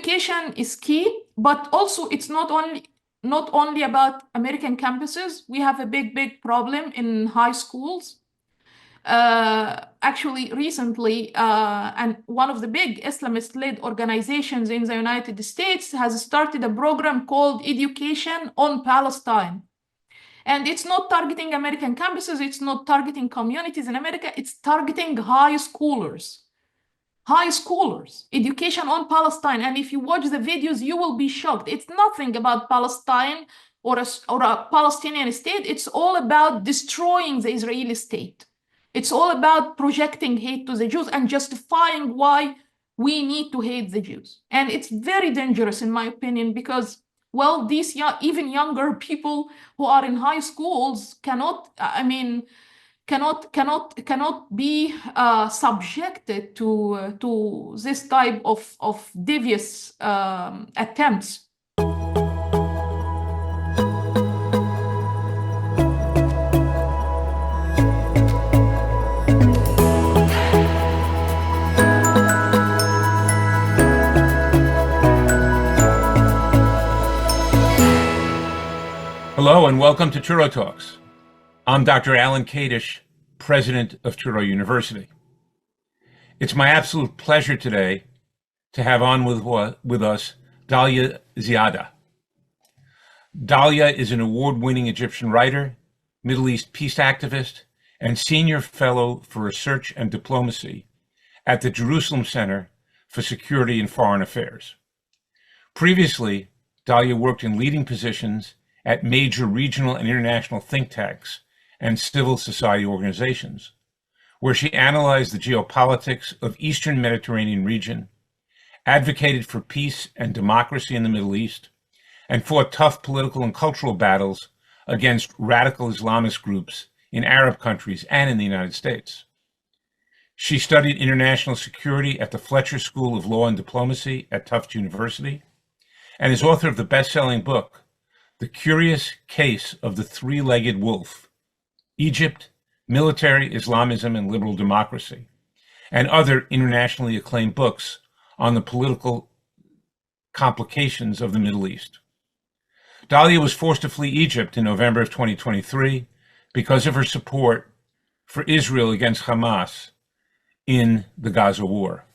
education is key, but also it's not only about American campuses. We have a big problem in high schools. Actually, recently, and one of the big Islamist-led organizations in the United States has started a program called Education on Palestine. And it's not targeting American campuses, it's not targeting communities in America, it's targeting high schoolers. High schoolers, education on Palestine. And if you watch the videos, you will be shocked. It's nothing about Palestine or a Palestinian state. It's all about destroying the Israeli state. It's all about projecting hate to the Jews and justifying why we need to hate the Jews. And it's very dangerous, in my opinion, because, well, these even younger people who are in high schools cannot be subjected to this type of devious attempts. Hello and welcome to Touro Talks. I'm Dr. Alan Kadish, president of Touro University. It's my absolute pleasure today to have on with us Dalia Ziada. Dalia is an award-winning Egyptian writer, Middle East peace activist, and senior fellow for research and diplomacy at the Jerusalem Center for Security and Foreign Affairs. Previously, Dalia worked in leading positions at major regional and international think tanks and civil society organizations, where she analyzed the geopolitics of Eastern Mediterranean region, advocated for peace and democracy in the Middle East, and fought tough political and cultural battles against radical Islamist groups in Arab countries and in the United States. She studied international security at the Fletcher School of Law and Diplomacy at Tufts University, and is author of the best-selling book, The Curious Case of the Three-Legged Wolf, Egypt, Military Islamism and Liberal Democracy, and other internationally acclaimed books on the political complications of the Middle East. Dalia was forced to flee Egypt in November of 2023 because of her support for Israel against Hamas in the Gaza war.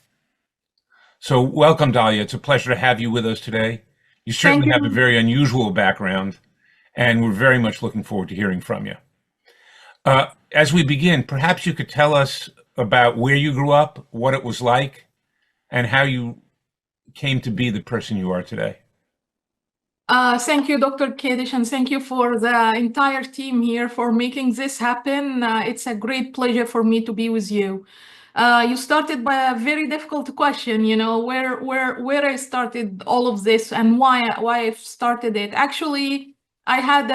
So welcome, Dalia. It's a pleasure to have you with us today. You certainly have a very unusual background, and we're very much looking forward to hearing from you. As we begin, perhaps you could tell us about where you grew up, what it was like, and how you came to be the person you are today. Thank you, Dr. Kadish, and thank you for the entire team here for making this happen. It's a great pleasure for me to be with you. You started by a very difficult question, you know, where I started all of this and why I've started it. Actually, I had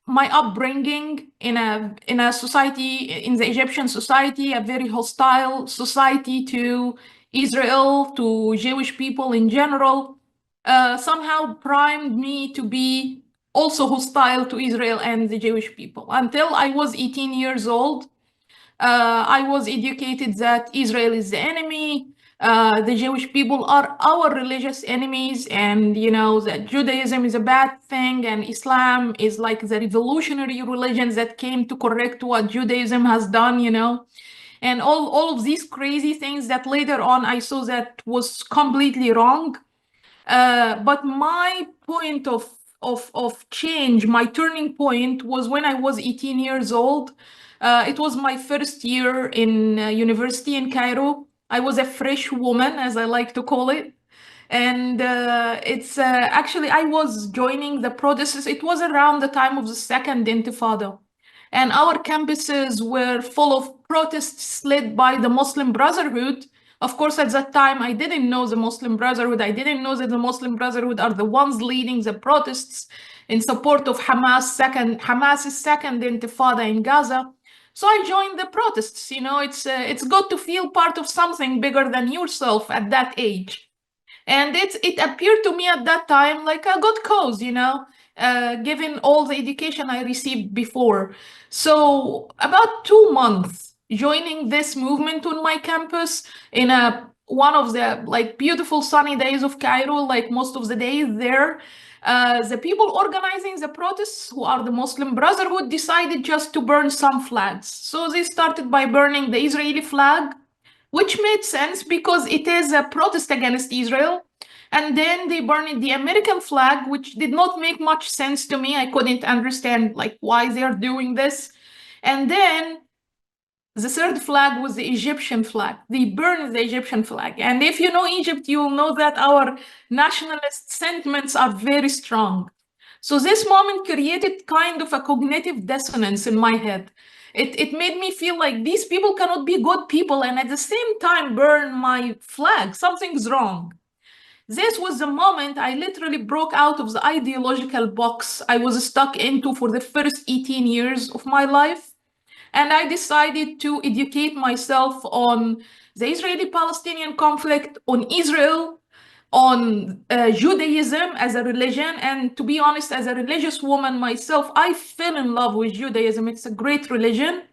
my upbringing in a society, in the Egyptian society, a very hostile society to Israel, to Jewish people in general, somehow primed me to be also hostile to Israel and the Jewish people. Until I was 18 years old, I was educated that Israel is the enemy, the Jewish people are our religious enemies, and you know that Judaism is a bad thing and Islam is like the revolutionary religion that came to correct what Judaism has done, you know, and all of these crazy things that later on I saw that was completely wrong. But my point of change, my turning point, was when I was 18 years old. It was my first year in university in Cairo. I was a fresh woman, as I like to call it. And it's actually, I was joining the protests. It was around the time of the second Intifada. And our campuses were full of protests led by the Muslim Brotherhood. Of course, at that time, I didn't know the Muslim Brotherhood. I didn't know that the Muslim Brotherhood are the ones leading the protests in support of Hamas's second Intifada in Gaza. So I joined the protests. You know, it's good to feel part of something bigger than yourself at that age. And it appeared to me at that time like a good cause, you know, given all the education I received before. So about 2 months joining this movement on my campus in a one of the like beautiful sunny days of Cairo, like most of the days there, the people organizing the protests, who are the Muslim Brotherhood, decided just to burn some flags. So they started by burning the Israeli flag, which made sense because it is a protest against Israel. And then they burned the American flag, which did not make much sense to me. I couldn't understand like why they are doing this. And then the third flag was the Egyptian flag. They burned the Egyptian flag. And if you know Egypt, you'll know that our nationalist sentiments are very strong. So this moment created kind of a cognitive dissonance in my head. It made me feel like these people cannot be good people and at the same time burn my flag. Something's wrong. This was the moment I literally broke out of the ideological box I was stuck into for the first 18 years of my life. And I decided to educate myself on the Israeli-Palestinian conflict, on Israel, on Judaism as a religion. And to be honest, as a religious woman myself, I fell in love with Judaism. It's a great religion.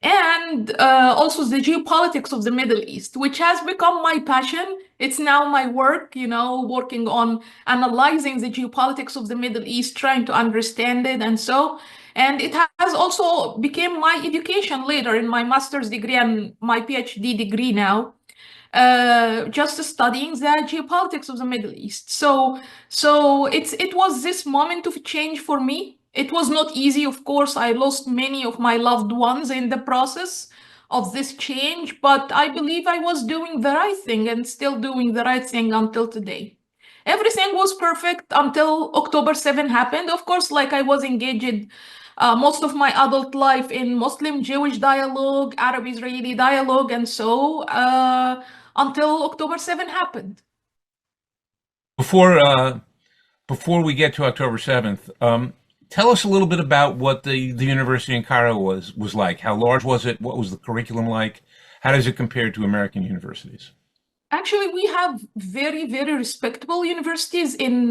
And also the geopolitics of the Middle East, which has become my passion. It's now my work, working on analyzing the geopolitics of the Middle East, trying to understand it, and it has also become my education later in my master's degree and my PhD degree now, just studying the geopolitics of the Middle East. So it was this moment of change for me. It was not easy, of course. I lost many of my loved ones in the process of this change, but I believe I was doing the right thing and still doing the right thing until today. Everything was perfect until October 7 happened. Of course, like I was engaged most of my adult life in Muslim-Jewish dialogue, Arab-Israeli dialogue, and so until October 7 happened. Before we get to October 7th, tell us a little bit about what the university in Cairo was like. How large was it? What was the curriculum like? How does it compare to American universities? Actually, we have very, very respectable universities in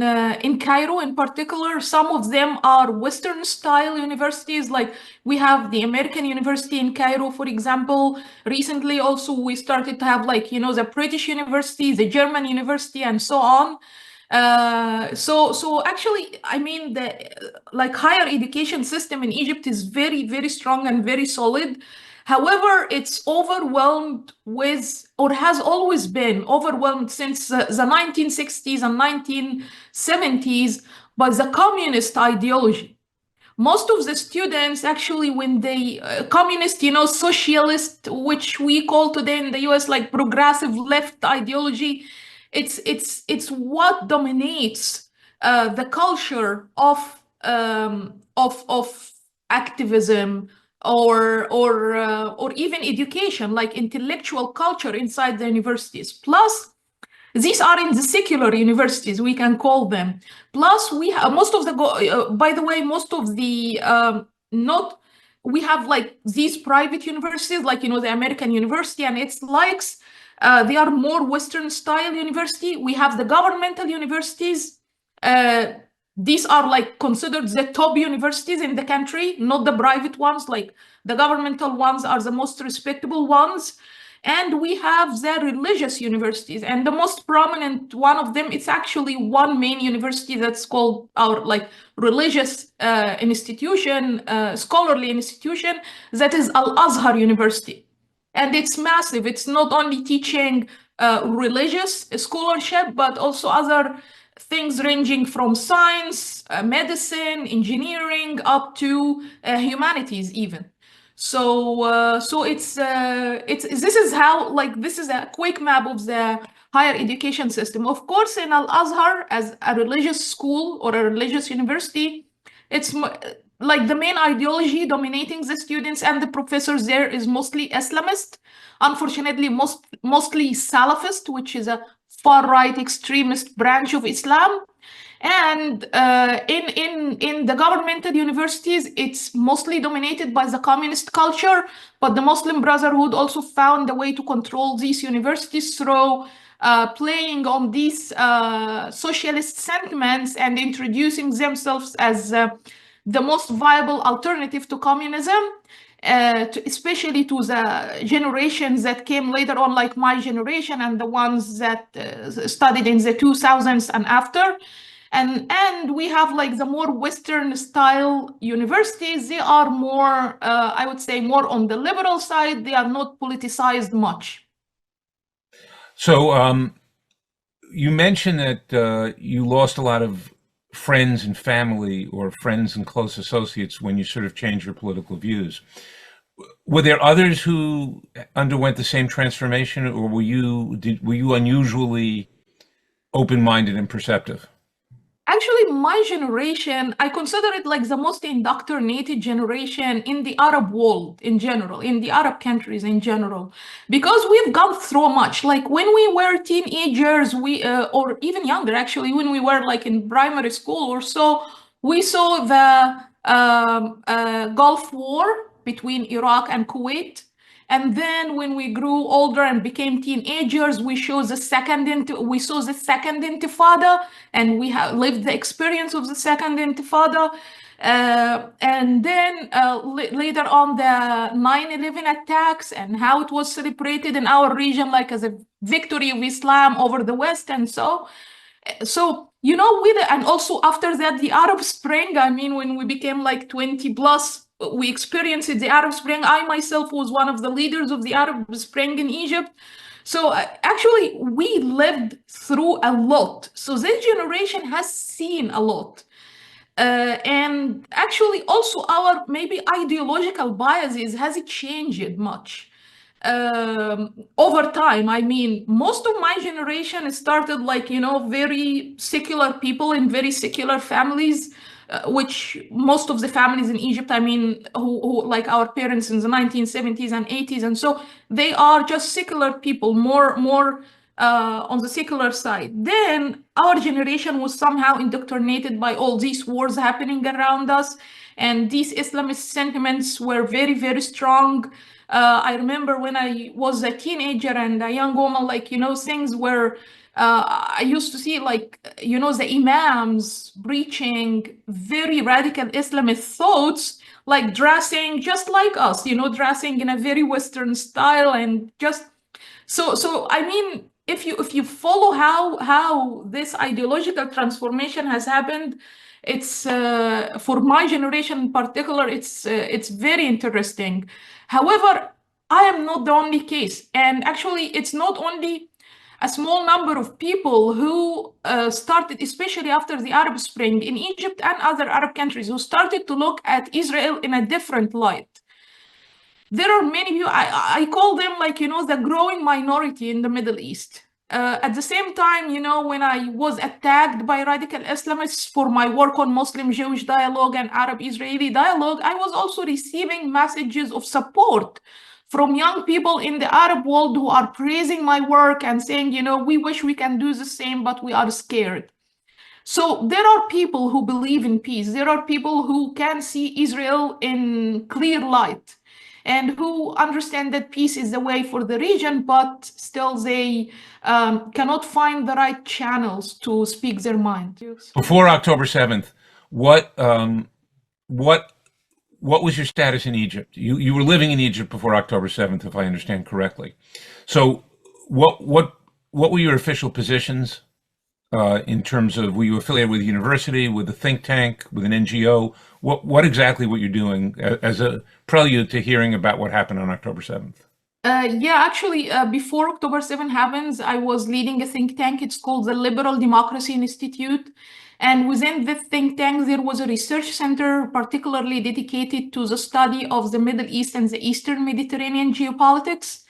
Cairo in particular. Some of them are Western style universities, like we have the American University in Cairo, for example. Recently, also, we started to have the British University, the German University, and so on. So actually, I mean, the higher education system in Egypt is very, very strong and very solid. However, it's overwhelmed with, or has always been overwhelmed since the 1960s and 1970s by the communist ideology. Most of the students actually, when they communist, socialist, which we call today in the US like progressive left ideology, it's what dominates the culture of activism or even education, like intellectual culture inside the universities. Plus, these are in the secular universities, we can call them. Plus, we have most of the, by the way, most of the, not, we have like these private universities, like, the American University and its likes. They are more Western style university. We have the governmental universities. These are like considered the top universities in the country, not the private ones. Like the governmental ones are the most respectable ones. And we have the religious universities, and the most prominent one of them, it's actually one main university that's called our like religious institution, scholarly institution, that is Al-Azhar University. And it's massive. It's not only teaching religious scholarship, but also other things ranging from science, medicine, engineering, up to humanities even. So it's this is how, like, this is a quick map of the higher education system. Of course, in Al-Azhar, as a religious school or a religious university, it's like the main ideology dominating the students and the professors there is mostly Islamist. Unfortunately, mostly Salafist, which is a far-right extremist branch of Islam. And in the governmental universities, it's mostly dominated by the communist culture, but the Muslim Brotherhood also found a way to control these universities through playing on these socialist sentiments and introducing themselves as the most viable alternative to communism. especially to the generations that came later on, like my generation and the ones that studied in the 2000s and after. And we have like the more Western style universities. They are more, I would say, more on the liberal side. They are not politicized much. So you mentioned that you lost a lot of friends and family, or friends and close associates, when you sort of changed your political views. Were there others who underwent the same transformation, or were you unusually open-minded and perceptive? Actually, my generation, I consider it like the most indoctrinated generation in the Arab world in general, in the Arab countries in general, because we've gone through much. Like when we were teenagers, or even younger, actually, when we were like in primary school or so, we saw the Gulf War between Iraq and Kuwait. And then when we grew older and became teenagers, we saw the second intifada, and we have lived the experience of the second intifada. And then later on, the 9/11 attacks and how it was celebrated in our region like as a victory of Islam over the West. And so and also after that, the Arab Spring. I mean, when we became like 20 plus, we experienced the Arab Spring. I myself was one of the leaders of the Arab Spring in Egypt. So actually, we lived through a lot. So this generation has seen a lot. And actually, also our maybe ideological biases has it changed much over time. I mean, most of my generation started like, very secular people in very secular families, which most of the families in Egypt, I mean, who like our parents in the 1970s and 80s. And so they are just secular people, more on the secular side. Then our generation was somehow indoctrinated by all these wars happening around us. And these Islamist sentiments were very, very strong. I remember when I was a teenager and a young woman, like, things where I used to see, like, the imams preaching very radical Islamist thoughts, like dressing just like us, dressing in a very Western style, and just so I mean, if you follow how this ideological transformation has happened, it's for my generation in particular, it's very interesting. However, I am not the only case, and actually, it's not only a small number of people who started, especially after the Arab Spring in Egypt and other Arab countries, who started to look at Israel in a different light. There are many people, I call them like, the growing minority in the Middle East. At the same time, when I was attacked by radical Islamists for my work on Muslim-Jewish dialogue and Arab-Israeli dialogue, I was also receiving messages of support from young people in the Arab world who are praising my work and saying, we wish we can do the same, but we are scared. So there are people who believe in peace. There are people who can see Israel in clear light, and who understand that peace is the way for the region, but still they cannot find the right channels to speak their mind. Before October 7th, what was your status in Egypt? You were living in Egypt before October 7th, if I understand correctly. So what were your official positions in terms of, were you affiliated with a university, with a think tank, with an NGO? What exactly were you doing as a prelude to hearing about what happened on October 7th? Yeah, actually, before October 7 happens, I was leading a think tank. It's called the Liberal Democracy Institute. And within this think tank, there was a research center particularly dedicated to the study of the Middle East and the Eastern Mediterranean geopolitics.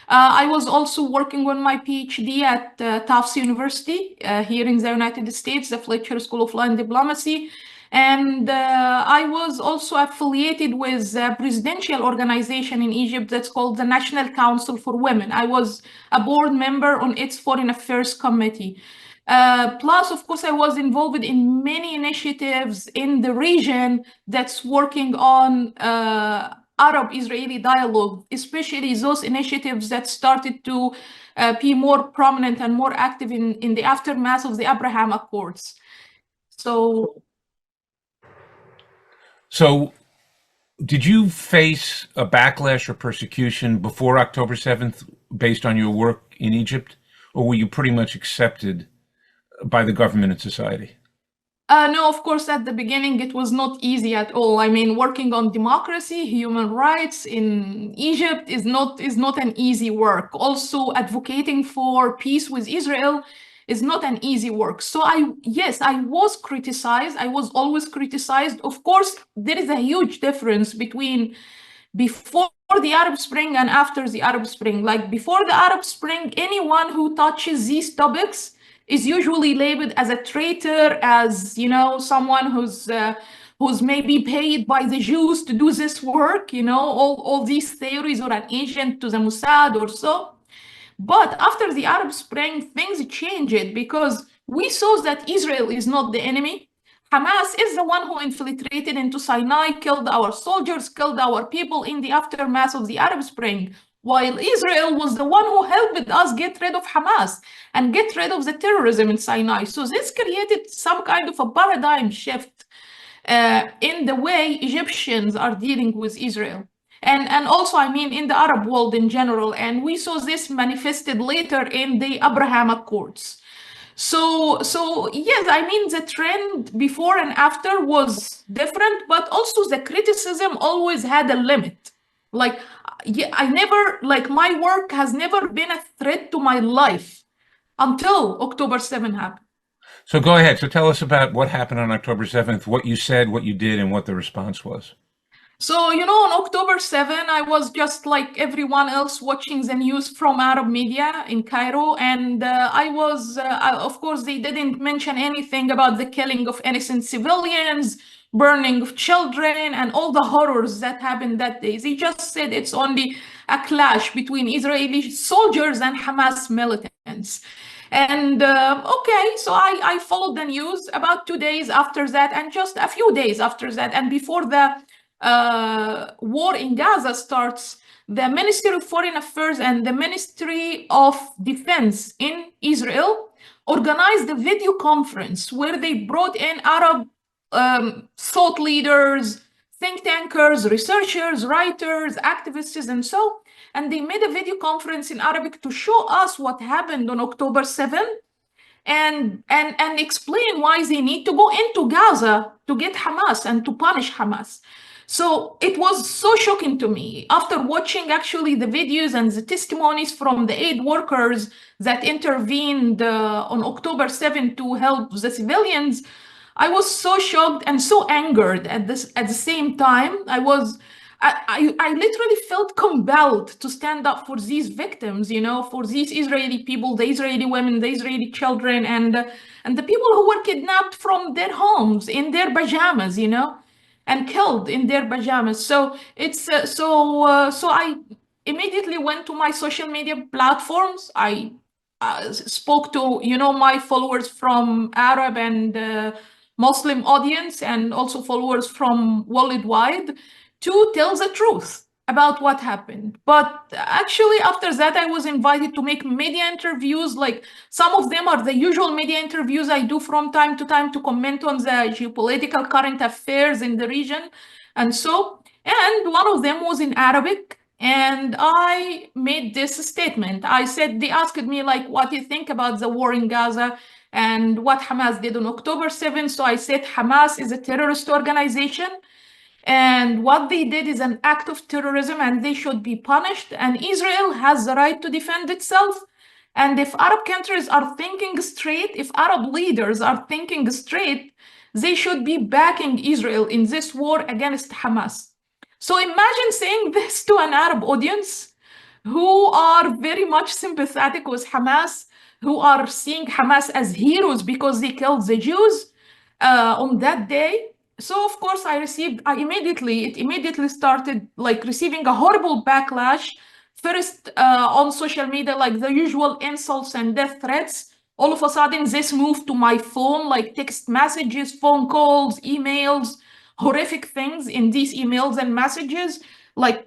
I was also working on my PhD at Tufts University here in the United States, the Fletcher School of Law and Diplomacy. And I was also affiliated with a presidential organization in Egypt that's called the National Council for Women. I was a board member on its Foreign Affairs Committee. Plus, of course, I was involved in many initiatives in the region that's working on Arab-Israeli dialogue, especially those initiatives that started to be more prominent and more active in the aftermath of the Abraham Accords. So Did you face a backlash or persecution before October 7th based on your work in Egypt, or were you pretty much accepted by the government and society? No, of course, at the beginning, it was not easy at all. I mean, working on democracy, human rights in Egypt is not an easy work. Also, advocating for peace with Israel is not an easy work. So yes, I was criticized. I was always criticized. Of course, there is a huge difference between before the Arab Spring and after the Arab Spring. Like before the Arab Spring, anyone who touches these topics is usually labeled as a traitor, as someone who's maybe paid by the Jews to do this work, all these theories, or an agent to the Mossad or so. But after the Arab Spring, things changed because we saw that Israel is not the enemy. Hamas is the one who infiltrated into Sinai, killed our soldiers, killed our people in the aftermath of the Arab Spring, while Israel was the one who helped us get rid of Hamas and get rid of the terrorism in Sinai. So this created some kind of a paradigm shift in the way Egyptians are dealing with Israel. And also, I mean, in the Arab world in general. And we saw this manifested later in the Abraham Accords. So yes, I mean, the trend before and after was different, but also the criticism always had a limit. Like, yeah, like, my work has never been a threat to my life until October 7 happened. So go ahead. So tell us about what happened on October 7th, what you said, what you did, and what the response was. So, on October 7, I was just like everyone else watching the news from Arab media in Cairo. And of course, they didn't mention anything about the killing of innocent civilians, burning of children, and all the horrors that happened that day. They just said it's only a clash between Israeli soldiers and Hamas militants. And okay, so I followed the news about 2 days after that, and just a few days after that, and before the war in Gaza starts, the Ministry of Foreign Affairs and the Ministry of Defense in Israel organized a video conference where they brought in Arab thought leaders, think tankers, researchers, writers, activists, and so. And they made a video conference in Arabic to show us what happened on October 7th and explain why they need to go into Gaza to get Hamas and to punish Hamas. So it was so shocking to me after watching actually the videos and the testimonies from the aid workers that intervened on October 7th to help the civilians. I was so shocked and so angered at the same time. I literally felt compelled to stand up for these victims, for these Israeli people, the Israeli women, the Israeli children, and the people who were kidnapped from their homes in their pajamas, and killed in their pajamas. So so I immediately went to my social media platforms. I spoke to my followers from Arab and Muslim audience, and also followers from worldwide, to tell the truth about what happened. But actually, after that, I was invited to make media interviews. Like, some of them are the usual media interviews I do from time to time to comment on the geopolitical current affairs in the region. And one of them was in Arabic. And I made this statement. I said, they asked me, like, what do you think about the war in Gaza and what Hamas did on October 7th? So I said, Hamas is a terrorist organization, and what they did is an act of terrorism, and they should be punished. And Israel has the right to defend itself. And if Arab countries are thinking straight, if Arab leaders are thinking straight, they should be backing Israel in this war against Hamas. So imagine saying this to an Arab audience who are very much sympathetic with Hamas, who are seeing Hamas as heroes because they killed the Jews on that day. So of course it immediately started like receiving a horrible backlash. First on social media, like the usual insults and death threats. All of a sudden, this moved to my phone, like text messages, phone calls, emails, horrific things in these emails and messages, like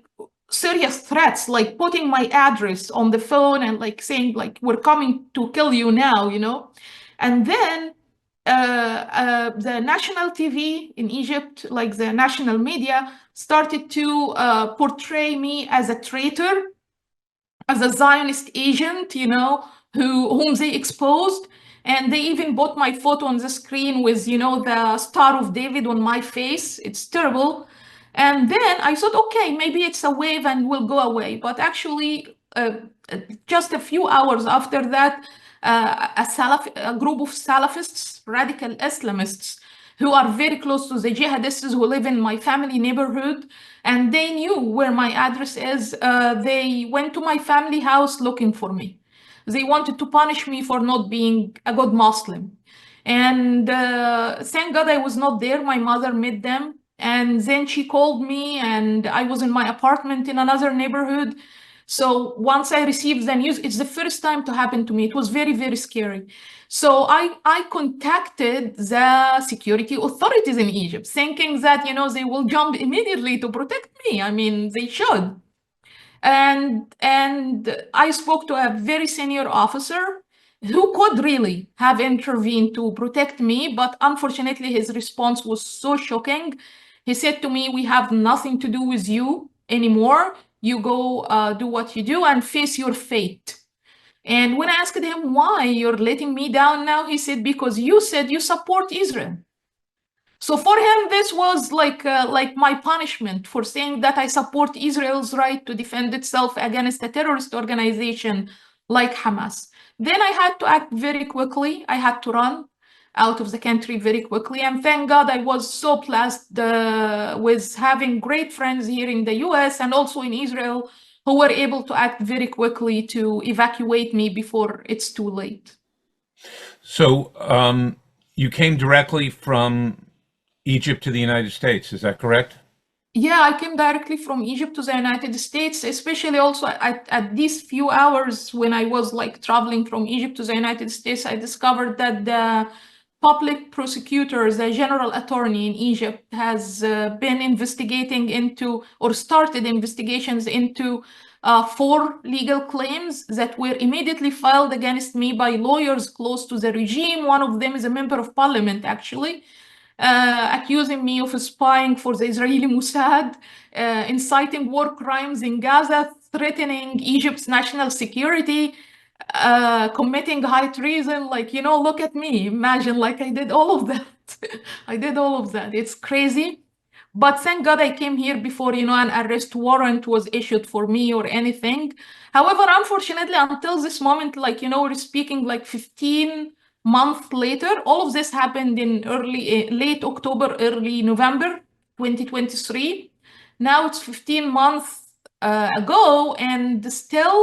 serious threats, like putting my address on the phone and like saying, like, we're coming to kill you now, And then the national TV in Egypt, like the national media, started to portray me as a traitor, as a Zionist agent, whom they exposed. And they even bought my photo on the screen with, the Star of David on my face. It's terrible. And then I thought, okay, maybe it's a wave and will go away. But actually, just a few hours after that, a group of Salafists, radical Islamists, who are very close to the jihadists who live in my family neighborhood, and they knew where my address is. They went to my family house looking for me. They wanted to punish me for not being a good Muslim. And thank God I was not there. My mother met them. And then she called me, and I was in my apartment in another neighborhood. So once I received the news, it's the first time to happen to me. It was very, very scary. So I contacted the security authorities in Egypt, thinking that, they will jump immediately to protect me. I mean, they should. And I spoke to a very senior officer who could really have intervened to protect me, but unfortunately his response was so shocking. He said to me, "We have nothing to do with you anymore. You go do what you do and face your fate." And when I asked him why you're letting me down now, he said, "Because you said you support Israel." So for him, this was like my punishment for saying that I support Israel's right to defend itself against a terrorist organization like Hamas. Then I had to act very quickly. I had to run out of the country very quickly. And thank God I was so blessed with having great friends here in the US and also in Israel who were able to act very quickly to evacuate me before it's too late. So you came directly from Egypt to the United States, is that correct? Yeah, I came directly from Egypt to the United States, especially also at these few hours when I was like traveling from Egypt to the United States, I discovered that the public prosecutor, the general attorney in Egypt, has been investigating into or started investigations into 4 legal claims that were immediately filed against me by lawyers close to the regime. One of them is a member of parliament, actually. Accusing me of spying for the Israeli Mossad, inciting war crimes in Gaza, threatening Egypt's national security, committing high treason. Like, look at me. Imagine, like, I did all of that. I did all of that. It's crazy. But thank God I came here before, an arrest warrant was issued for me or anything. However, unfortunately, until this moment, like, we're speaking like 15 months later, all of this happened in late October, early November 2023. Now it's 15 months ago, and still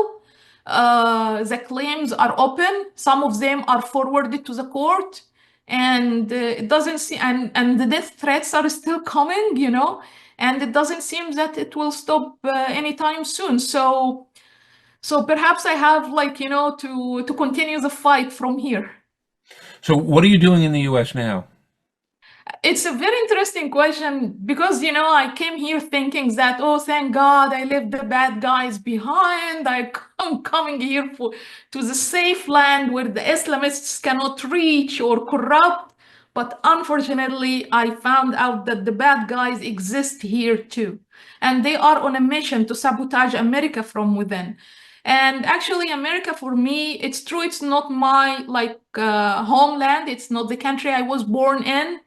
the claims are open. Some of them are forwarded to the court, and it doesn't seem, and the death threats are still coming, and it doesn't seem that it will stop anytime soon. So perhaps I have to continue the fight from here. So what are you doing in the US now? It's a very interesting question because, I came here thinking that, oh, thank God I left the bad guys behind. I'm coming here to the safe land where the Islamists cannot reach or corrupt. But unfortunately, I found out that the bad guys exist here too. And they are on a mission to sabotage America from within. And actually, America for me, it's true, it's not my homeland. It's not the country I was born in.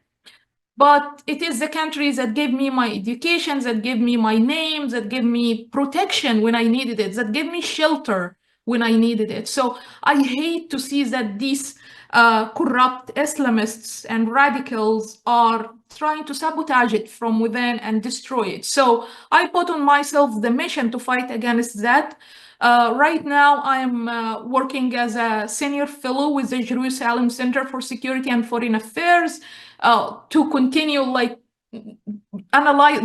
But it is the country that gave me my education, that gave me my name, that gave me protection when I needed it, that gave me shelter when I needed it. So I hate to see that these corrupt Islamists and radicals are trying to sabotage it from within and destroy it. So I put on myself the mission to fight against that. Right now, I'm working as a senior fellow with the Jerusalem Center for Security and Foreign Affairs to continue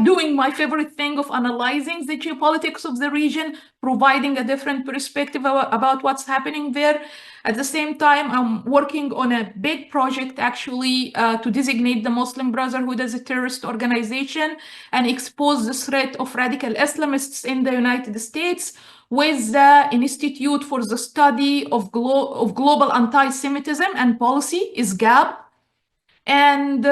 doing my favorite thing of analyzing the geopolitics of the region, providing a different perspective about what's happening there. At the same time, I'm working on a big project actually to designate the Muslim Brotherhood as a terrorist organization and expose the threat of radical Islamists in the United States with the Institute for the Study of Global Anti-Semitism and Policy, ISGAP. And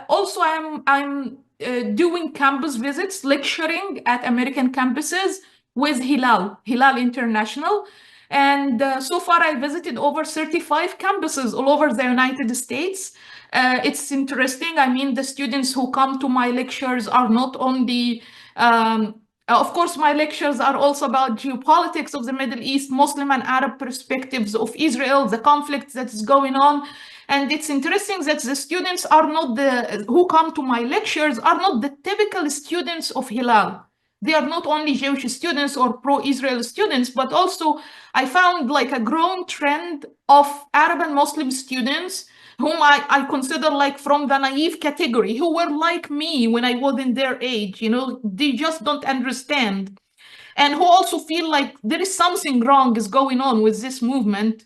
also I'm doing campus visits, lecturing at American campuses with Hilal International. And so far, I visited over 35 campuses all over the United States. It's interesting. I mean, the students who come to my lectures are not only, of course, my lectures are also about geopolitics of the Middle East, Muslim and Arab perspectives of Israel, the conflict that is going on. And it's interesting that the students are not who come to my lectures are not the typical students of Hilal. They are not only Jewish students or pro-Israel students, but also I found like a growing trend of Arab and Muslim students whom I consider like from the naive category, who were like me when I was in their age, they just don't understand. And who also feel like there is something wrong is going on with this movement.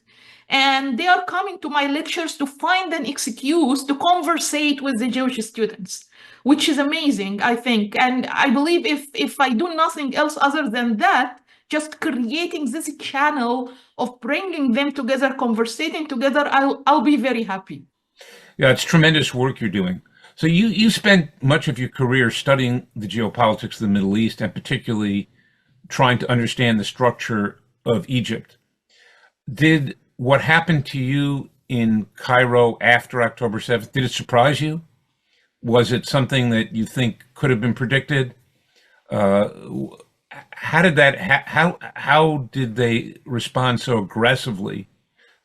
And they are coming to my lectures to find an excuse to conversate with the Jewish students, which is amazing, I think. And I believe if I do nothing else other than that, just creating this channel of bringing them together, conversating together, I'll be very happy. Yeah, it's tremendous work you're doing. So you spent much of your career studying the geopolitics of the Middle East, and particularly trying to understand the structure of Egypt. Did what happened to you in Cairo after October 7th, did it surprise you? Was it something that you think could have been predicted? How did they respond so aggressively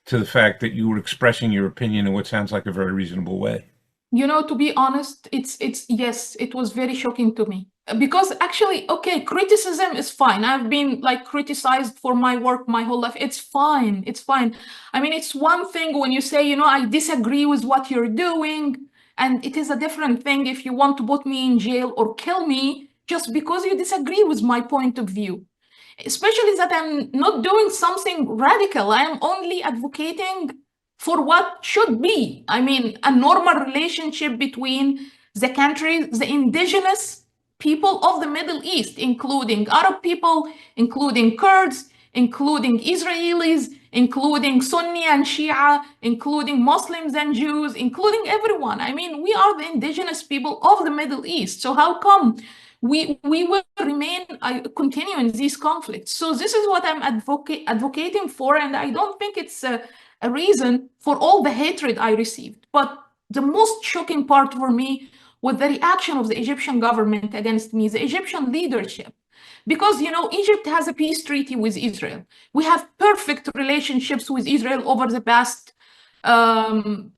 to the fact that you were expressing your opinion in what sounds like a very reasonable way? To be honest, yes, it was very shocking to me. Because actually, okay, criticism is fine. I've been like criticized for my work my whole life. It's fine. It's fine. I mean, it's one thing when you say, I disagree with what you're doing. And it is a different thing if you want to put me in jail or kill me just because you disagree with my point of view. Especially that I'm not doing something radical. I am only advocating for what should be. I mean, a normal relationship between the countries, the indigenous people of the Middle East, including Arab people, including Kurds, including Israelis, including Sunni and Shia, including Muslims and Jews, including everyone. I mean, we are the indigenous people of the Middle East. So how come we will continue in these conflicts? So this is what I'm advocating for, and I don't think it's a reason for all the hatred I received. But the most shocking part for me was the reaction of the Egyptian government against me, the Egyptian leadership. Because, Egypt has a peace treaty with Israel. We have perfect relationships with Israel over the past 12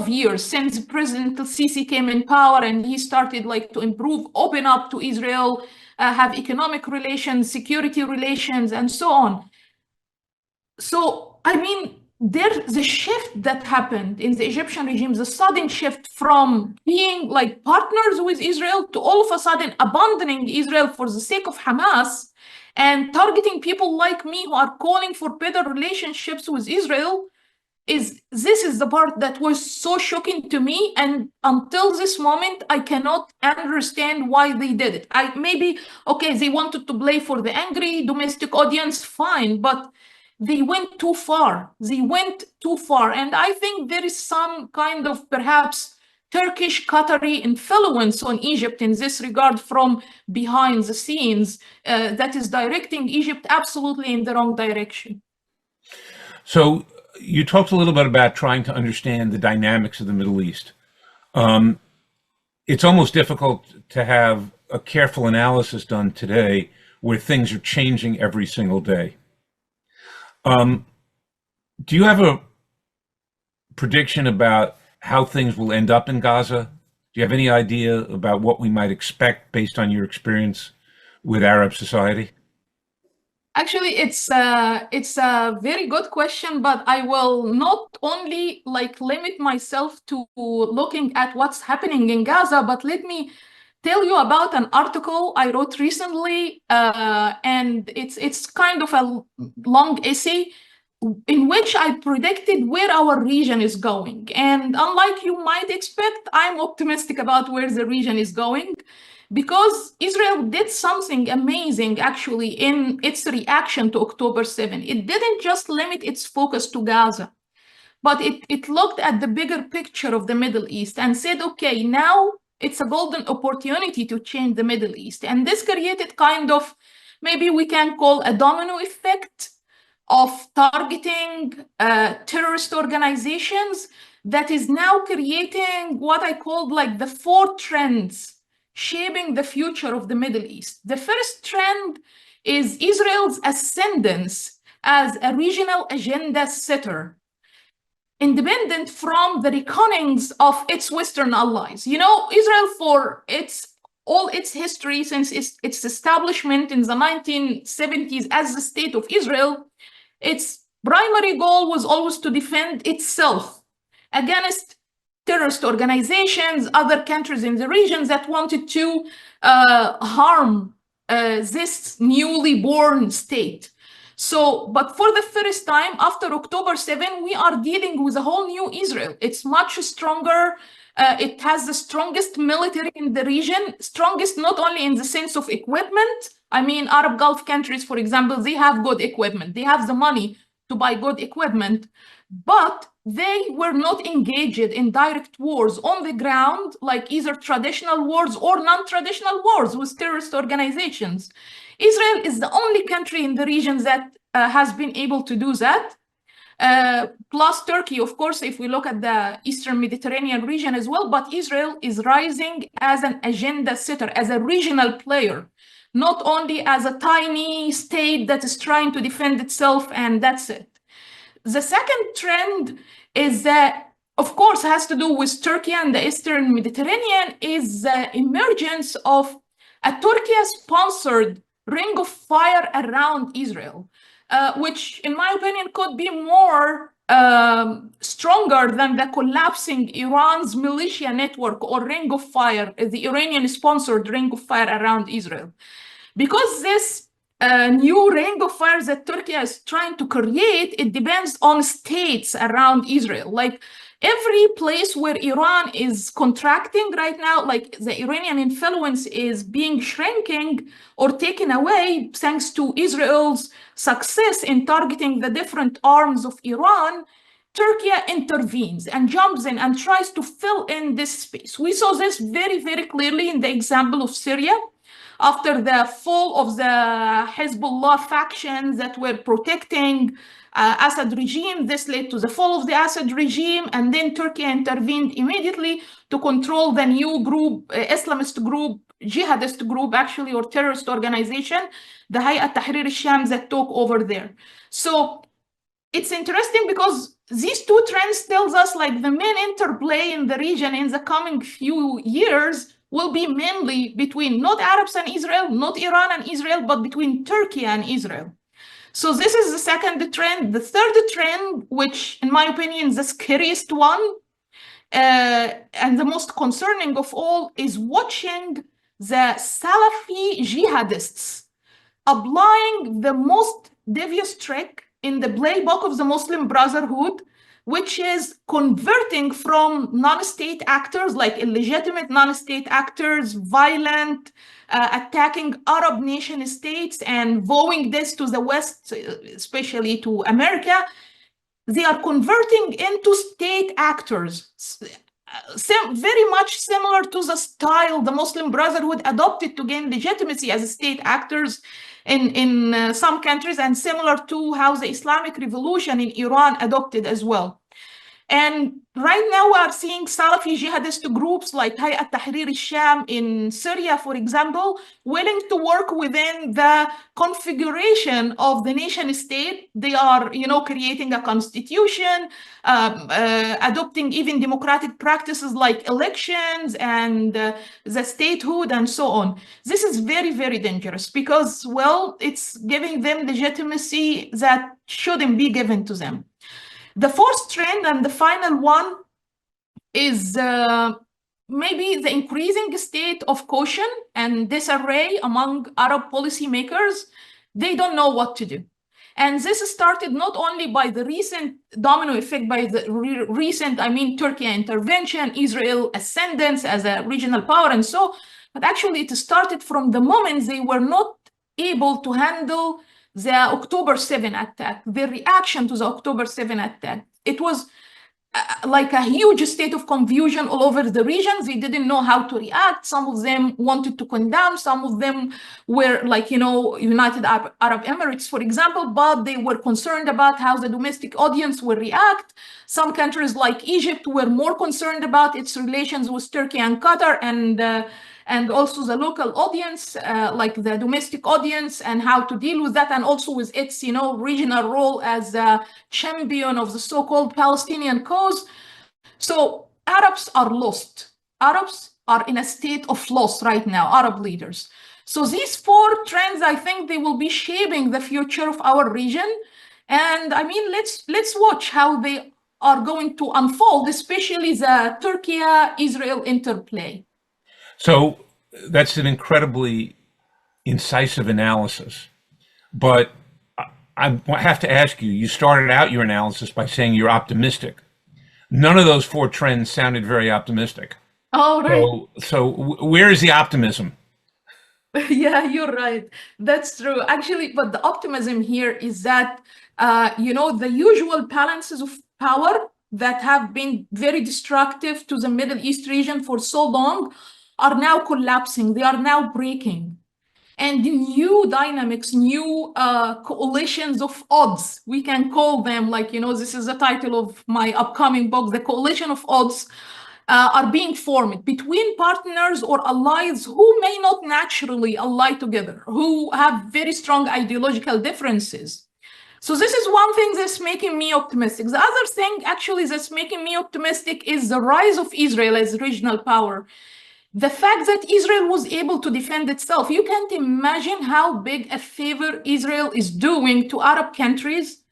years since President Sisi came in power, and he started to improve, open up to Israel, have economic relations, security relations, and so on. So, I mean, there's a shift that happened in the Egyptian regime, the sudden shift from being partners with Israel to all of a sudden abandoning Israel for the sake of Hamas and targeting people like me who are calling for better relationships with Israel. This is the part that was so shocking to me, and until this moment I cannot understand why they did it. They wanted to play for the angry domestic audience, fine, but they went too far. And I think there is some kind of perhaps Turkish Qatari influence on Egypt in this regard from behind the scenes that is directing Egypt absolutely in the wrong direction. So you talked a little bit about trying to understand the dynamics of the Middle East. It's almost difficult to have a careful analysis done today where things are changing every single day. Do you have a prediction about how things will end up in Gaza? Do you have any idea about what we might expect based on your experience with Arab society? Actually, it's a very good question, but I will not only limit myself to looking at what's happening in Gaza, but let me tell you about an article I wrote recently, and it's kind of a long essay in which I predicted where our region is going. And unlike you might expect, I'm optimistic about where the region is going, because Israel did something amazing actually in its reaction to October 7. It didn't just limit its focus to Gaza, but it looked at the bigger picture of the Middle East and said, okay, now it's a golden opportunity to change the Middle East. And this created kind of, maybe we can call a domino effect of targeting terrorist organizations that is now creating what I called like the 4 trends shaping the future of the Middle East. The first trend is Israel's ascendance as a regional agenda setter, independent from the reckonings of its Western allies. You know, Israel, for all its history since its establishment in the 1970s as the State of Israel, its primary goal was always to defend itself against terrorist organizations, other countries in the region that wanted to harm this newly born state. So, but for the first time after October 7, we are dealing with a whole new Israel. It's much stronger. It has the strongest military in the region, strongest not only in the sense of equipment. I mean, Arab Gulf countries, for example, they have good equipment. They have the money to buy good equipment, but they were not engaged in direct wars on the ground, like either traditional wars or non-traditional wars with terrorist organizations. Israel is the only country in the region that has been able to do that. Plus Turkey, of course, if we look at the Eastern Mediterranean region as well, but Israel is rising as an agenda setter, as a regional player, not only as a tiny state that is trying to defend itself and that's it. The second trend is that, of course, has to do with Turkey and the Eastern Mediterranean, is the emergence of a Turkey-sponsored ring of fire around Israel, which, in my opinion, could be more stronger than the collapsing Iran's militia network or ring of fire, the Iranian-sponsored ring of fire around Israel. Because this new ring of fire that Turkey is trying to create, it depends on states around Israel. Like every place where Iran is contracting right now, like the Iranian influence is being shrinking or taken away thanks to Israel's success in targeting the different arms of Iran, Turkey intervenes and jumps in and tries to fill in this space. We saw this very, very clearly in the example of Syria. After the fall of the Hezbollah factions that were protecting Assad regime, this led to the fall of the Assad regime, and then Turkey intervened immediately to control the new group, Islamist group, jihadist group actually, or terrorist organization, the Hayat Tahrir al-Sham, that took over there. So it's interesting because these 2 trends tells us like the main interplay in the region in the coming few years will be mainly between not Arabs and Israel, not Iran and Israel, but between Turkey and Israel. So this is the second trend. The third trend, which in my opinion is the scariest one and the most concerning of all, is watching the Salafi jihadists applying the most devious trick in the playbook of the Muslim Brotherhood, which is converting from non-state actors, like illegitimate non-state actors, violent, attacking Arab nation states and vowing this to the West, especially to America. They are converting into state actors, very much similar to the style the Muslim Brotherhood adopted to gain legitimacy as state actors in some countries, and similar to how the Islamic Revolution in Iran adopted as well. And right now we are seeing Salafi jihadist groups like Hayat Tahrir al-Sham in Syria, for example, willing to work within the configuration of the nation state. They are, creating a constitution, adopting even democratic practices like elections and the statehood and so on. This is very, very dangerous because, well, it's giving them legitimacy that shouldn't be given to them. The fourth trend and the final one is maybe the increasing state of caution and disarray among Arab policymakers. They don't know what to do. And this started not only by the recent domino effect, by the recent, Turkey intervention, Israel ascendance as a regional power and so, but actually it started from the moment they were not able to handle the October 7 attack, the reaction to the October 7 attack. It was like a huge state of confusion all over the regions. They didn't know how to react. Some of them wanted to condemn. Some of them were like, United Arab Emirates, for example, but they were concerned about how the domestic audience will react. Some countries like Egypt were more concerned about its relations with Turkey and Qatar, and also the local audience, like the domestic audience, and how to deal with that, and also with its, regional role as a champion of the so-called Palestinian cause. So Arabs are lost. Arabs are in a state of loss right now, Arab leaders. So these four trends, I think they will be shaping the future of our region. And I mean, let's watch how they are going to unfold, especially the Turkey-Israel interplay. So that's an incredibly incisive analysis. But I have to ask you, you started out your analysis by saying you're optimistic. None of those four trends sounded very optimistic. Oh, right. So where is the optimism? Yeah, you're right. That's true. Actually, but the optimism here is that, the usual balances of power that have been very destructive to the Middle East region for so long are now collapsing. They are now breaking. And new dynamics, new coalitions of odds, we can call them, like, this is the title of my upcoming book, The Coalition of Odds, are being formed between partners or allies who may not naturally ally together, who have very strong ideological differences. So this is one thing that's making me optimistic. The other thing actually that's making me optimistic is the rise of Israel as regional power. The fact that Israel was able to defend itself. You can't imagine how big a favor Israel is doing to Arab countries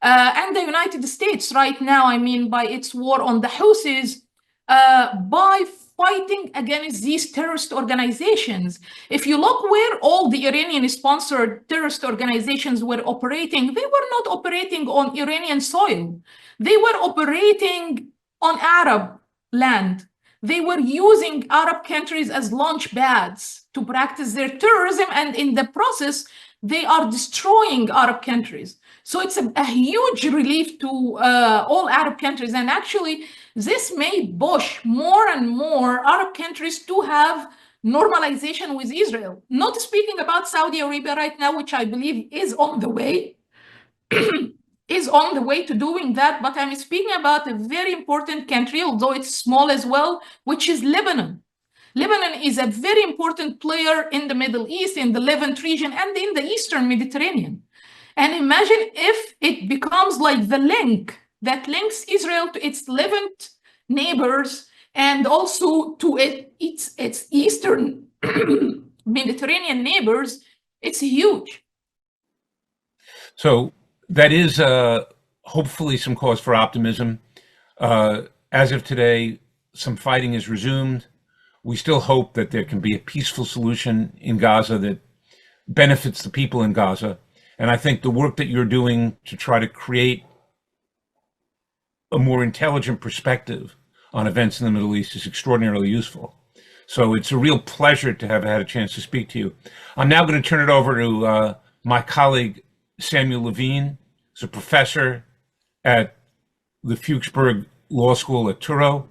and the United States right now, I mean, by its war on the Houthis, by fighting against these terrorist organizations. If you look where all the Iranian-sponsored terrorist organizations were operating, they were not operating on Iranian soil. They were operating on Arab land. They were using Arab countries as launch pads to practice their terrorism, and in the process, they are destroying Arab countries. So it's a huge relief to all Arab countries. And actually, this may push more and more Arab countries to have normalization with Israel. Not speaking about Saudi Arabia right now, which I believe is on the way, to doing that. But I'm speaking about a very important country, although it's small as well, which is Lebanon. Lebanon is a very important player in the Middle East, in the Levant region, and in the Eastern Mediterranean. And imagine if it becomes like the link that links Israel to its Levant neighbors and also to its Eastern Mediterranean neighbors. It's huge. So that is hopefully some cause for optimism. As of today, some fighting is resumed. We still hope that there can be a peaceful solution in Gaza that benefits the people in Gaza. And I think the work that you're doing to try to create a more intelligent perspective on events in the Middle East is extraordinarily useful. So it's a real pleasure to have had a chance to speak to you. I'm now going to turn it over to my colleague, Samuel Levine, who's a professor at the Fuchsberg Law School at Touro,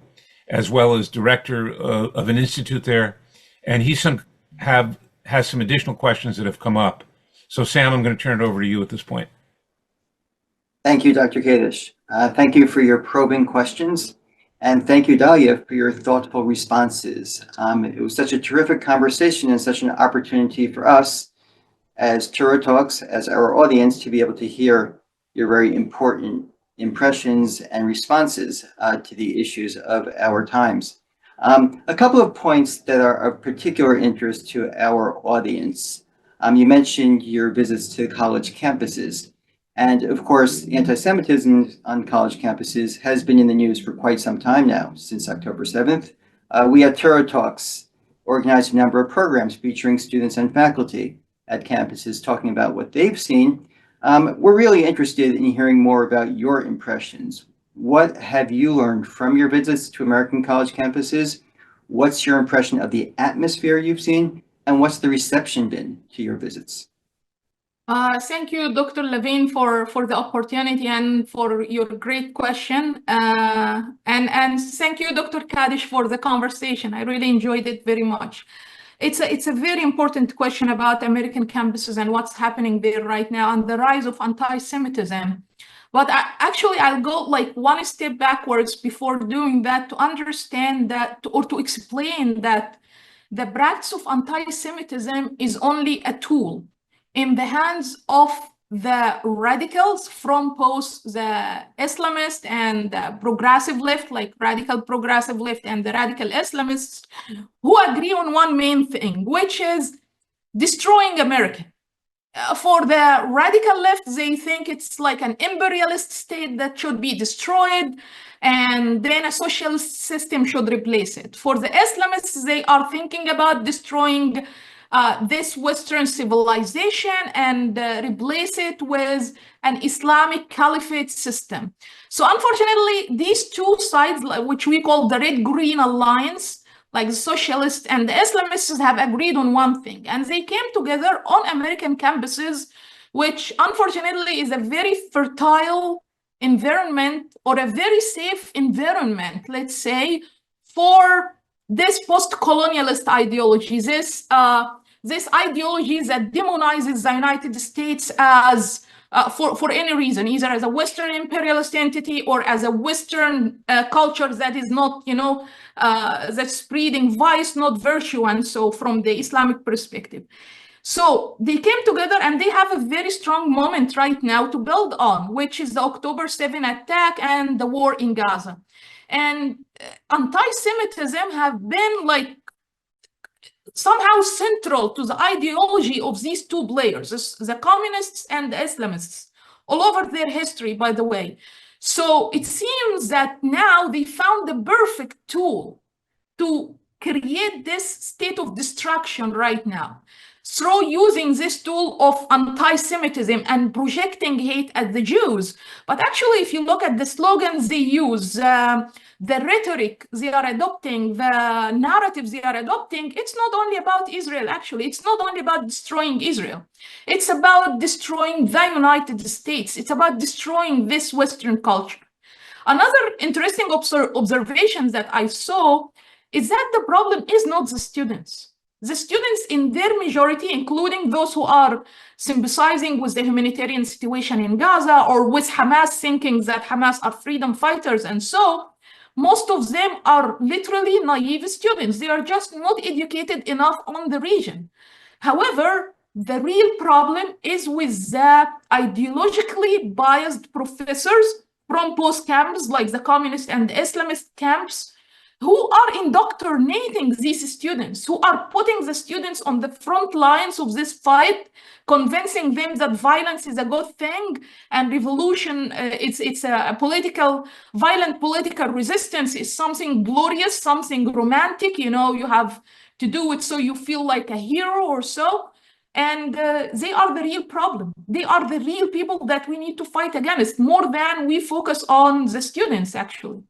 as well as director of an institute there. And he has some additional questions that have come up. So Sam, I'm going to turn it over to you at this point. Thank you, Dr. Kadish. Thank you for your probing questions. And thank you, Dalia, for your thoughtful responses. It was such a terrific conversation and such an opportunity for us as Touro Talks, as our audience, to be able to hear your very important impressions and responses to the issues of our times. A couple of points that are of particular interest to our audience. You mentioned your visits to college campuses. And of course, anti-Semitism on college campuses has been in the news for quite some time now, since October 7th. We at Touro Talks organized a number of programs featuring students and faculty at campuses talking about what they've seen. We're really interested in hearing more about your impressions. What have you learned from your visits to American college campuses? What's your impression of the atmosphere you've seen? And what's the reception been to your visits? Thank you, Dr. Levine, for the opportunity and for your great question. And thank you, Dr. Kadish, for the conversation. I really enjoyed it very much. It's a very important question about American campuses and what's happening there right now and the rise of anti-Semitism. But actually, I'll go like one step backwards before doing that to understand that or to explain that the practice of anti-Semitism is only a tool in the hands of the radicals from both the Islamist and the progressive left, like radical progressive left and the radical Islamists, who agree on one main thing, which is destroying America. For the radical left, they think it's like an imperialist state that should be destroyed, and then a socialist system should replace it. For the Islamists, they are thinking about destroying this Western civilization and replace it with an Islamic caliphate system. So unfortunately, these two sides, which we call the Red-Green Alliance, like the socialists and the Islamists, have agreed on one thing, and they came together on American campuses, which unfortunately is a very fertile environment or a very safe environment, let's say, for this post-colonialist ideology, this ideology that demonizes the United States as for any reason, either as a Western imperialist entity or as a Western culture that is not, that's spreading vice, not virtue, and so from the Islamic perspective. So they came together and they have a very strong moment right now to build on, which is the October 7 attack and the war in Gaza. And anti-Semitism have been like somehow central to the ideology of these two players, the communists and the Islamists, all over their history, by the way. So it seems that now they found the perfect tool to create this state of destruction right now, through using this tool of anti-Semitism and projecting hate at the Jews. But actually, if you look at the slogans they use, the rhetoric they are adopting, the narratives they are adopting, it's not only about Israel, actually. It's not only about destroying Israel. It's about destroying the United States. It's about destroying this Western culture. Another interesting observation that I saw is that the problem is not the students. The students in their majority, including those who are sympathizing with the humanitarian situation in Gaza or with Hamas, thinking that Hamas are freedom fighters and so, most of them are literally naive students. They are just not educated enough on the region. However, the real problem is with the ideologically biased professors from both camps, like the communist and the Islamist camps, who are indoctrinating these students, who are putting the students on the front lines of this fight, convincing them that violence is a good thing and revolution, it's a violent political resistance is something glorious, something romantic, you have to do it so you feel like a hero or so. And they are the real problem. They are the real people that we need to fight against, more than we focus on the students, actually.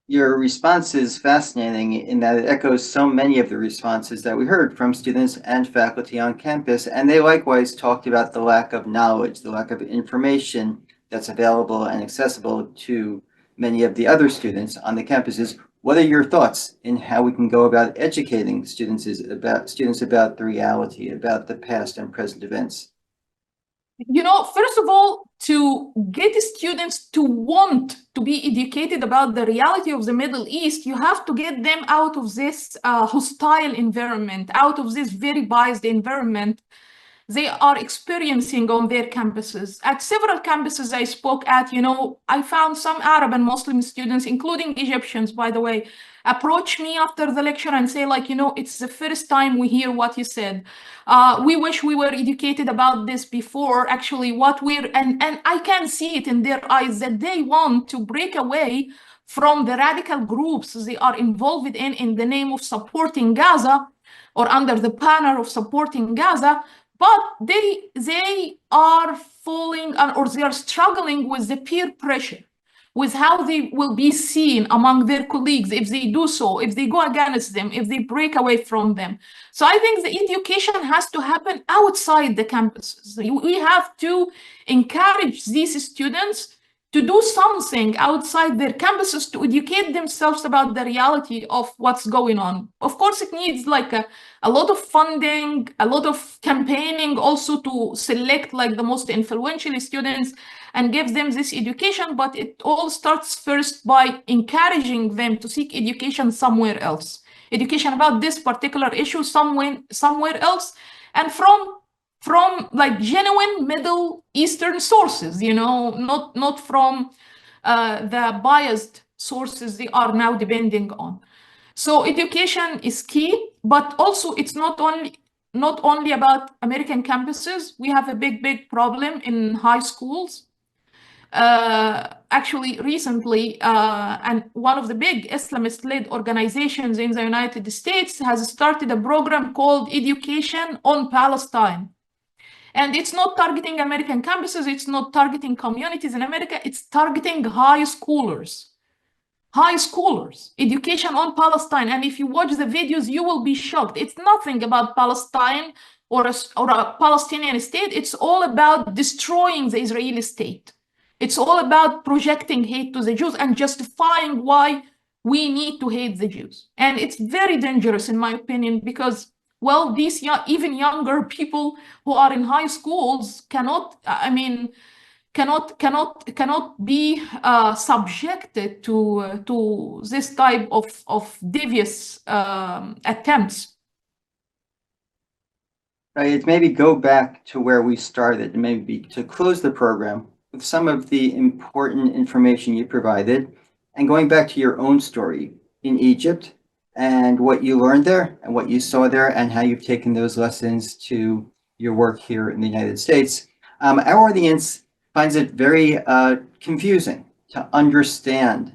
Your response is fascinating in that it echoes so many of the responses that we heard from students and faculty on campus, and they likewise talked about the lack of knowledge, the lack of information that's available and accessible to many of the other students on the campuses. What are your thoughts in how we can go about educating students about the reality, about the past and present events? First of all, to get students to want to be educated about the reality of the Middle East, you have to get them out of this hostile environment, out of this very biased environment they are experiencing on their campuses. At several campuses I spoke at, I found some Arab and Muslim students, including Egyptians, by the way, approach me after the lecture and say, it's the first time we hear what you said. We wish we were educated about this before. Actually, and I can see it in their eyes that they want to break away from the radical groups they are involved in the name of supporting Gaza or under the banner of supporting Gaza. But they are falling or they are struggling with the peer pressure, with how they will be seen among their colleagues if they do so, if they go against them, if they break away from them. So I think the education has to happen outside the campuses. We have to encourage these students to do something outside their campuses to educate themselves about the reality of what's going on. Of course, it needs like a lot of funding, a lot of campaigning also to select like the most influential students and give them this education, but it all starts first by encouraging them to seek education somewhere else, education about this particular issue somewhere else, and from like genuine Middle Eastern sources, you know, not from the biased sources they are now depending on. So education is key, but also it's not only about American campuses. We have a big problem in high schools. Actually, recently, and one of the big Islamist-led organizations in the United States has started a program called Education on Palestine. And it's not targeting American campuses, it's not targeting communities in America, it's targeting high schoolers. High schoolers, education on Palestine. And if you watch the videos, you will be shocked. It's nothing about Palestine or a Palestinian state. It's all about destroying the Israeli state. It's all about projecting hate to the Jews and justifying why we need to hate the Jews. And it's very dangerous, in my opinion, because, well, these even younger people who are in high schools cannot be subjected to this type of devious attempts. Right, maybe go back to where we started, and maybe to close the program with some of the important information you provided, and going back to your own story in Egypt and what you learned there and what you saw there and how you've taken those lessons to your work here in the United States. Our audience finds it very confusing to understand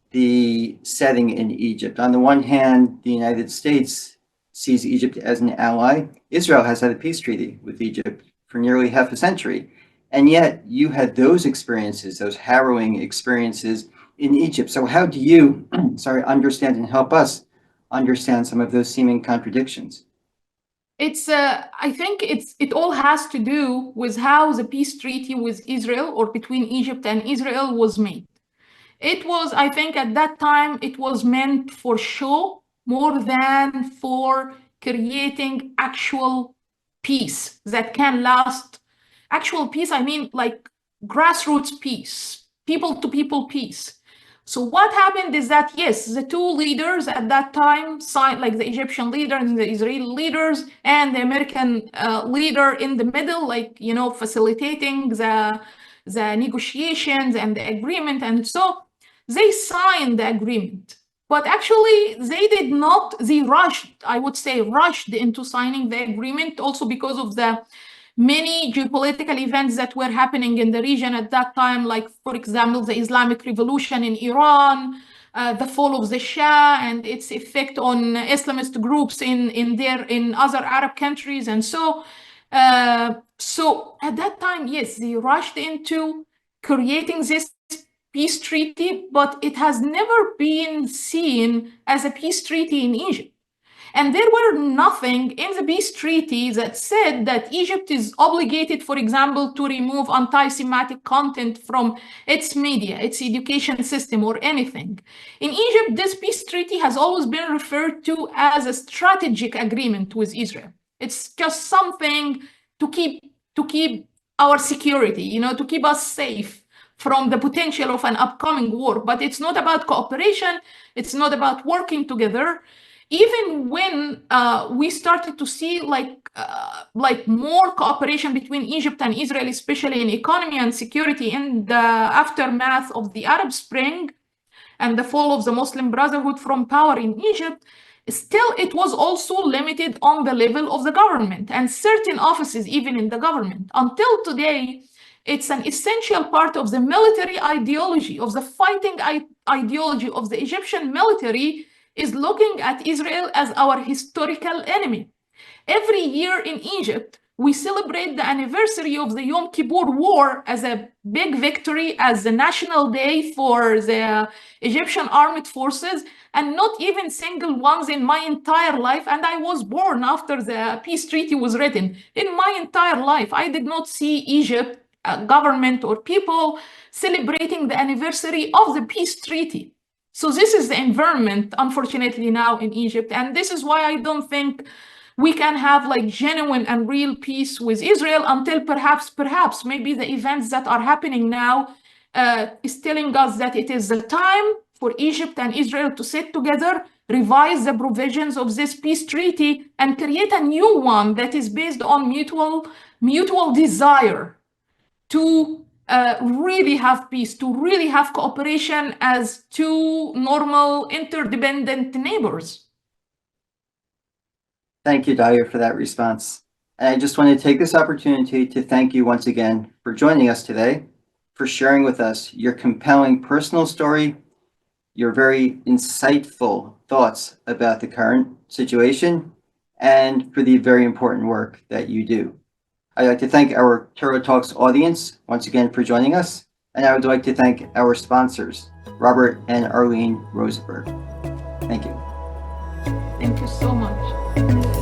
the setting in Egypt. On the one hand, the United States sees Egypt as an ally. Israel has had a peace treaty with Egypt for nearly half a century. And yet you had those experiences, those harrowing experiences in Egypt. So how do you, understand and help us understand some of those seeming contradictions? I think it all has to do with how the peace treaty with Israel, or between Egypt and Israel, was made. It was, I think at that time, it was meant for show more than for creating actual peace that can last. Actual peace, I mean like grassroots peace, people-to-people peace. So what happened is that, yes, the two leaders at that time signed, like the Egyptian leader and the Israeli leaders and the American leader in the middle, like, you know, facilitating the negotiations and the agreement. And so they signed the agreement. But actually, they rushed, I would say, rushed into signing the agreement, also because of the many geopolitical events that were happening in the region at that time, like, for example, the Islamic Revolution in Iran, the fall of the Shah and its effect on Islamist groups in other Arab countries. And so at that time, yes, they rushed into creating this peace treaty, but it has never been seen as a peace treaty in Egypt. And there were nothing in the peace treaty that said that Egypt is obligated, for example, to remove anti-Semitic content from its media, its education system, or anything. In Egypt, this peace treaty has always been referred to as a strategic agreement with Israel. It's just something to keep our security, you know, to keep us safe from the potential of an upcoming war. But it's not about cooperation. It's not about working together. Even when we started to see like more cooperation between Egypt and Israel, especially in economy and security in the aftermath of the Arab Spring and the fall of the Muslim Brotherhood from power in Egypt, still it was also limited on the level of the government and certain offices, even in the government. Until today, it's an essential part of the military ideology, of the fighting ideology of the Egyptian military, is looking at Israel as our historical enemy. Every year in Egypt, we celebrate the anniversary of the Yom Kippur War as a big victory, as a national day for the Egyptian armed forces, and not even single ones in my entire life. And I was born after the peace treaty was written. In my entire life, I did not see Egypt government or people celebrating the anniversary of the peace treaty. So this is the environment, unfortunately, now in Egypt. And this is why I don't think we can have like genuine and real peace with Israel until perhaps maybe the events that are happening now is telling us that it is the time for Egypt and Israel to sit together, revise the provisions of this peace treaty, and create a new one that is based on mutual desire to really have peace, to really have cooperation as two normal, interdependent neighbors. Thank you, Dalia, for that response. And I just want to take this opportunity to thank you once again for joining us today, for sharing with us your compelling personal story, your very insightful thoughts about the current situation, and for the very important work that you do. I'd like to thank our Touro Talks audience once again for joining us, and I would like to thank our sponsors, Robert and Arlene Rosenberg. Thank you. Thank you so much.